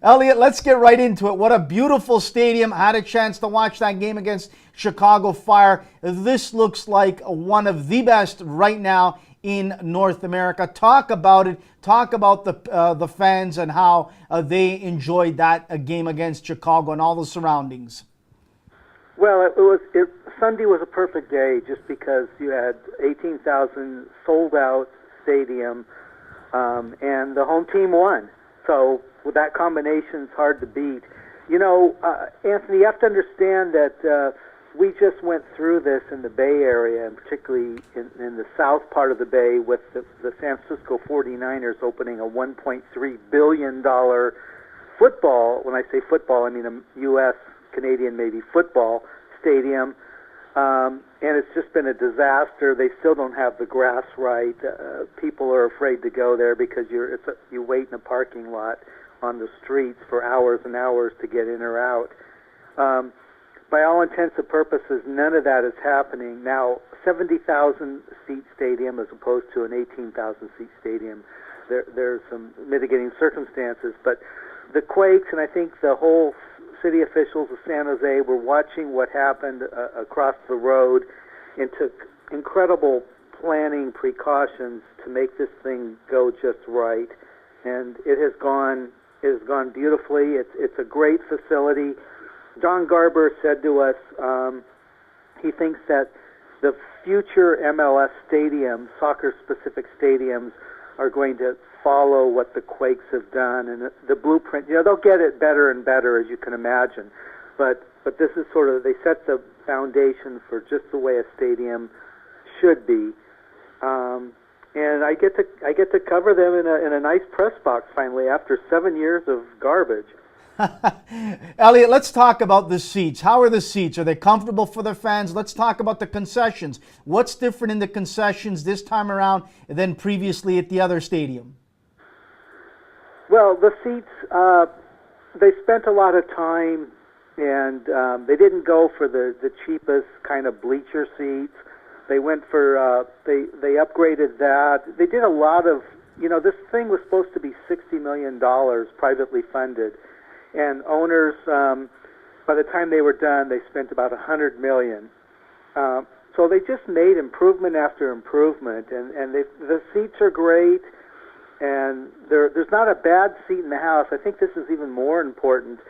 Elliot, let's get right into it. What a beautiful stadium. I had a chance to watch that game against Chicago Fire. This looks like one of the best right now in North America. Talk about it. Talk about the fans and how they enjoyed that game against Chicago and all the surroundings. Well, Sunday was a perfect day just because you had 18,000 sold out stadium, and the home team won. So with that combination, it's hard to beat. You know, Anthony, you have to understand that we just went through this in the Bay Area, and particularly in the south part of the Bay, with the San Francisco 49ers opening a $1.3 billion football. When I say football, I mean a U.S., Canadian, maybe football stadium. And it's just been a disaster. They still don't have the grass right. People are afraid to go there because you wait in a parking lot on the streets for hours and hours to get in or out. By all intents and purposes, none of that is happening. Now, 70,000 seat stadium as opposed to an 18,000 seat stadium. There's some mitigating circumstances, but the Quakes, and I think the whole city officials of San Jose were watching what happened across the road and took incredible planning precautions to make this thing go just right. And it has gone beautifully. It's a great facility. John Garber said to us he thinks that the future MLS stadiums, soccer-specific stadiums, are going to follow what the Quakes have done, and the blueprint. You know, they'll get it better and better, as you can imagine. But this is sort of, they set the foundation for just the way a stadium should be. And I get to cover them in a nice press box finally after 7 years of garbage. Elliot, let's talk about the seats. How are the seats? Are they comfortable for the fans? Let's talk about the concessions. What's different in the concessions this time around than previously at the other stadium? Well, the seats, they spent a lot of time, and they didn't go for the cheapest kind of bleacher seats. They went for, they upgraded that. They did a lot of, you know, this thing was supposed to be $60 million privately funded. And owners, by the time they were done, they spent about $100 million. So they just made improvement after improvement, and the seats are great, and there's not a bad seat in the house. I think this is even more important.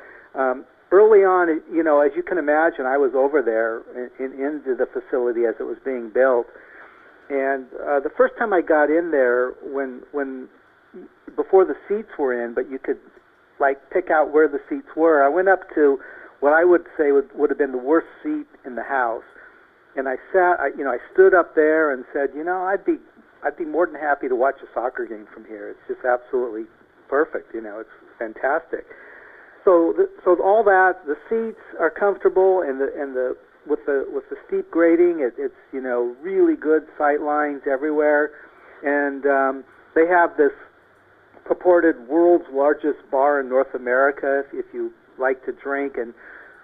Early on, you know, as you can imagine, I was over there into the facility as it was being built, and the first time I got in there, before the seats were in, but you could pick out where the seats were. I went up to what I would say would have been the worst seat in the house, and I stood up there and said, you know, I'd be more than happy to watch a soccer game from here. It's just absolutely perfect. You know, it's fantastic. So all that, the seats are comfortable, and with the steep grading, it's you know, really good sight lines everywhere, and they have this purported world's largest bar in North America if you like to drink, and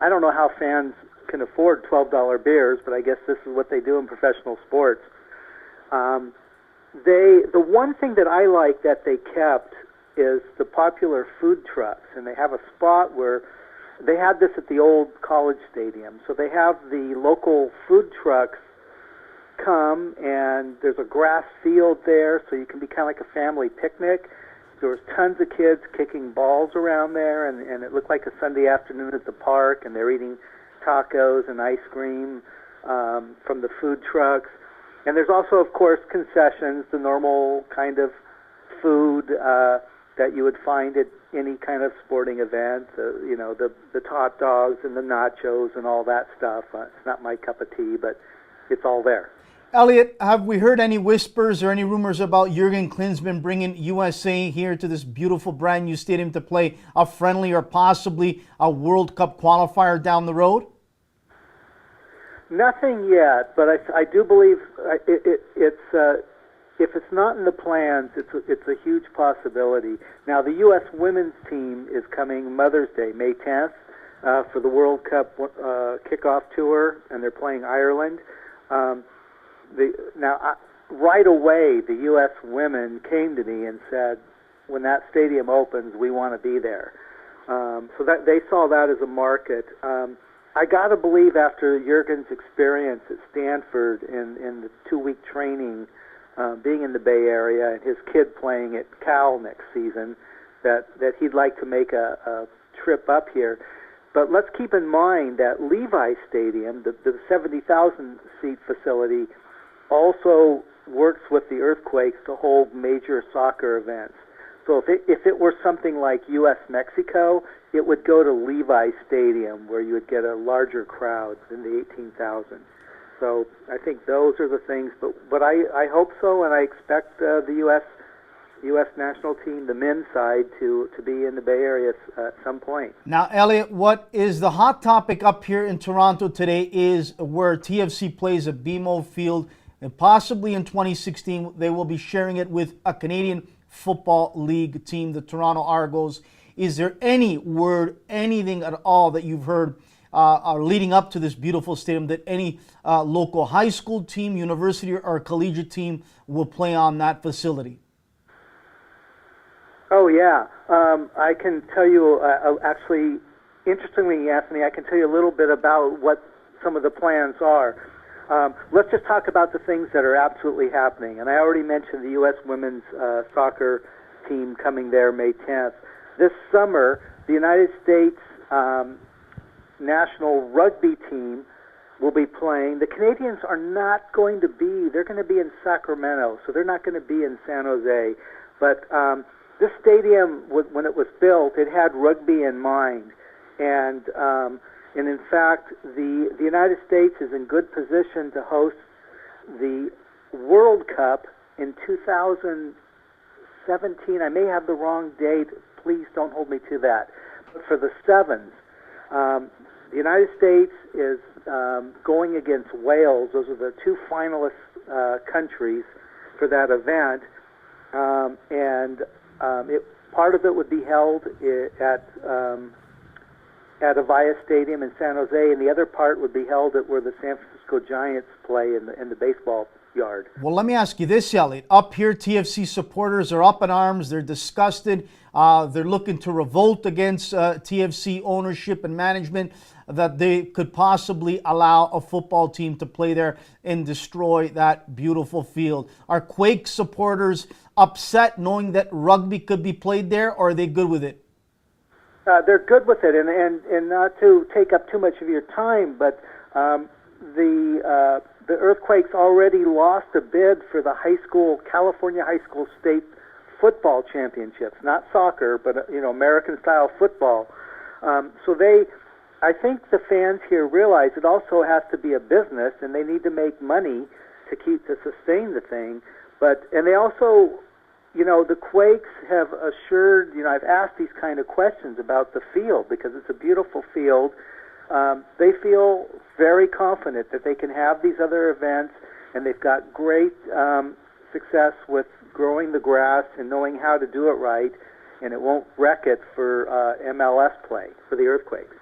I don't know how fans can afford $12 beers, but I guess this is what they do in professional sports. The one thing that I like that they kept is the popular food trucks, and they have a spot where they had this at the old college stadium, so they have the local food trucks come, and there's a grass field there, so you can be kind of like a family picnic. There was tons of kids kicking balls around there, and it looked like a Sunday afternoon at the park, and they're eating tacos and ice cream from the food trucks. And there's also, of course, concessions, the normal kind of food that you would find at any kind of sporting event, you know, the hot dogs and the nachos and all that stuff. It's not my cup of tea, but it's all there. Elliot, have we heard any whispers or any rumors about Jurgen Klinsmann bringing USA here to this beautiful brand new stadium to play a friendly or possibly a World Cup qualifier down the road? Nothing yet, but I do believe it's if it's not in the plans, it's a huge possibility. Now, the U.S. women's team is coming Mother's Day, May 10th, for the World Cup kickoff tour, and they're playing Ireland. Right away, the U.S. women came to me and said, when that stadium opens, we want to be there. So that they saw that as a market. I got to believe after Jurgen's experience at Stanford in the 2-week training, being in the Bay Area, and his kid playing at Cal next season, that he'd like to make a trip up here. But let's keep in mind that Levi Stadium, the 70,000-seat facility, also works with the Earthquakes to hold major soccer events. So if it were something like U.S.-Mexico, it would go to Levi Stadium, where you would get a larger crowd than the 18,000. So I think those are the things. But I hope so, and I expect the U.S. national team, the men's side, to be in the Bay Area at some point. Now, Elliott, what is the hot topic up here in Toronto today is where TFC plays at BMO Field, and possibly in 2016 they will be sharing it with a Canadian Football League team, the Toronto Argos. Is there any word, anything at all that you've heard leading up to this beautiful stadium that any local high school team, university, or collegiate team will play on that facility? Oh, yeah. I can tell you, actually, interestingly, Anthony, I can tell you a little bit about what some of the plans are. Let's just talk about the things that are absolutely happening. And I already mentioned the U.S. women's soccer team coming there May 10th. This summer, the United States national rugby team will be playing. The Canadians are not going to be, they're going to be in Sacramento, so they're not going to be in San Jose. But this stadium, when it was built, it had rugby in mind. And in fact, the United States is in good position to host the World Cup in 2017. I may have the wrong date. Please don't hold me to that. But for the Sevens, the United States is going against Wales. Those are the two finalist countries for that event. Part of it would be held at Avaya Stadium in San Jose, and the other part would be held at where the San Francisco Giants play in the baseball yard. Well, let me ask you this, Elliott. Up here, TFC supporters are up in arms. They're disgusted. They're looking to revolt against TFC ownership and management, that they could possibly allow a football team to play there and destroy that beautiful field. Are Quakes supporters upset knowing that rugby could be played there, or are they good with it? They're good with it, and not to take up too much of your time, but the Earthquakes already lost a bid for the California high school state football championships, not soccer, but American-style football. So I think the fans here realize it also has to be a business, and they need to make money to sustain the thing. And they also, the Quakes have assured, I've asked these kind of questions about the field because it's a beautiful field. They feel very confident that they can have these other events, and they've got great success with growing the grass and knowing how to do it right, and it won't wreck it for MLS play, for the Earthquakes.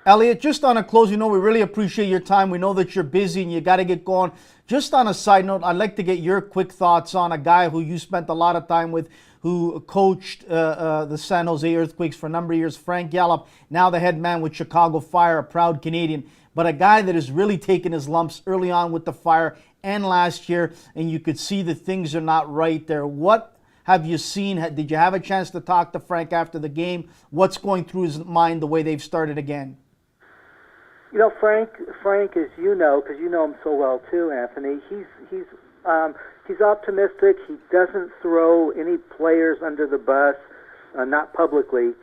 Elliott, just on a closing note, we really appreciate your time. We know that you're busy and you got to get going. Just on a side note, I'd like to get your quick thoughts on a guy who you spent a lot of time with, who coached the San Jose Earthquakes for a number of years, Frank Yallop, now the head man with Chicago Fire, a proud Canadian, but a guy that has really taken his lumps early on with the Fire and last year, and you could see that things are not right there. What have you seen? Did you have a chance to talk to Frank after the game? What's going through his mind the way they've started again? Frank, as you know, because you know him so well too, Anthony. He's optimistic. He doesn't throw any players under the bus, not publicly.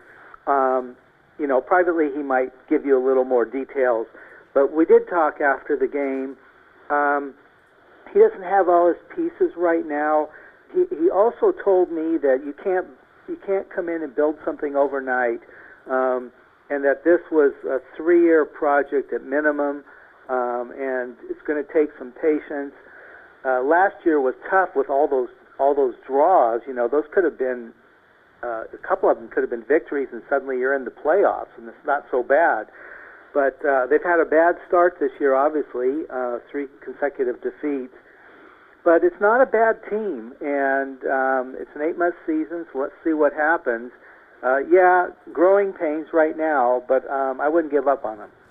Privately he might give you a little more details. But we did talk after the game. He doesn't have all his pieces right now. He also told me that you can't come in and build something overnight. And that this was a 3-year project at minimum, and it's going to take some patience. Last year was tough with all those draws. Those could have been a couple of them could have been victories, and suddenly you're in the playoffs, and it's not so bad. But they've had a bad start this year, obviously, 3 consecutive defeats. But it's not a bad team, and it's an 8-month season, so let's see what happens. Yeah, growing pains right now, but I wouldn't give up on them.